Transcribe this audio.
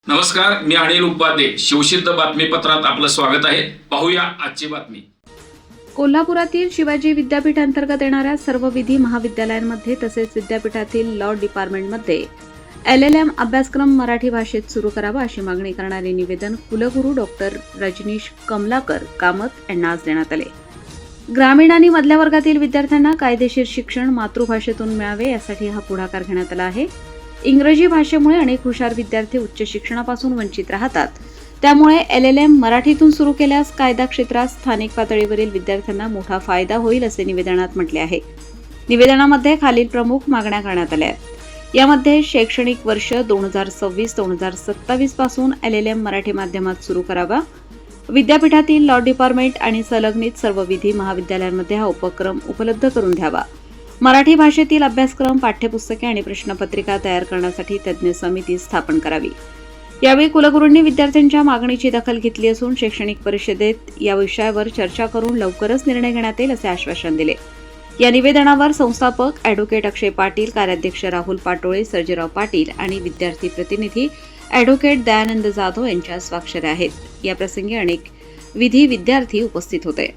नमस्कार, मी अनिल उपाध्ये. शिवसिद्ध बातमीपत्रात आपलं स्वागत आहे. पाहूया आजची बातमी. कोल्हापुरातील शिवाजी विद्यापीठ अंतर्गत येणाऱ्या सर्व विधी महाविद्यालयांमध्ये तसेच विद्यापीठातील लॉ डिपार्टमेंटमध्ये LLM अभ्यासक्रम मराठी भाषेत सुरू करावा अशी मागणी करणारे निवेदन कुलगुरू डॉक्टर रजनीश कमलाकर कामत यांना आज देण्यात आले. ग्रामीण आणि मधल्या वर्गातील विद्यार्थ्यांना कायदेशीर शिक्षण मातृभाषेतून मिळावे यासाठी हा पुढाकार घेण्यात आला आहे. इंग्रजी भाषेमुळे अनेक हुशार विद्यार्थी उच्च शिक्षणापासून वंचित राहतात. त्यामुळे LLM मराठीतून सुरू केल्यास कायदा क्षेत्रात स्थानिक पातळीवरील विद्यार्थ्यांना मोठा फायदा होईल असे निवेदनात म्हटले आहे. निवेदनामध्ये खालील प्रमुख मागण्या करण्यात आल्या आहेत. यामध्ये शैक्षणिक वर्ष 2026-2027 पासून LLM मराठी माध्यमात सुरू करावा. विद्यापीठातील लॉ डिपार्टमेंट आणि संलग्नित सर्व विधी महाविद्यालयांमध्ये हा उपक्रम उपलब्ध करून द्यावा. मराठी भाषेतील अभ्यासक्रम, पाठ्यपुस्तके आणि प्रश्नपत्रिका तयार करण्यासाठी तज्ज्ञ समिती स्थापन करावी. यावेळी कुलगुरूंनी विद्यार्थ्यांच्या मागणीची दखल घेतली असून शैक्षणिक परिषदेत या विषयावर चर्चा करून लवकरच निर्णय घेण्यात येईल असे आश्वासन दिले. या निवेदनावर संस्थापक ॲडव्होकेट अक्षय पाटील, कार्याध्यक्ष राहुल पाटोळे, सर्जेराव पाटील आणि विद्यार्थी प्रतिनिधी ॲडव्होकेट दयानंद जाधव यांच्या स्वाक्षऱ्या आहेत. याप्रसंगी अनेक विधी विद्यार्थी उपस्थित होते.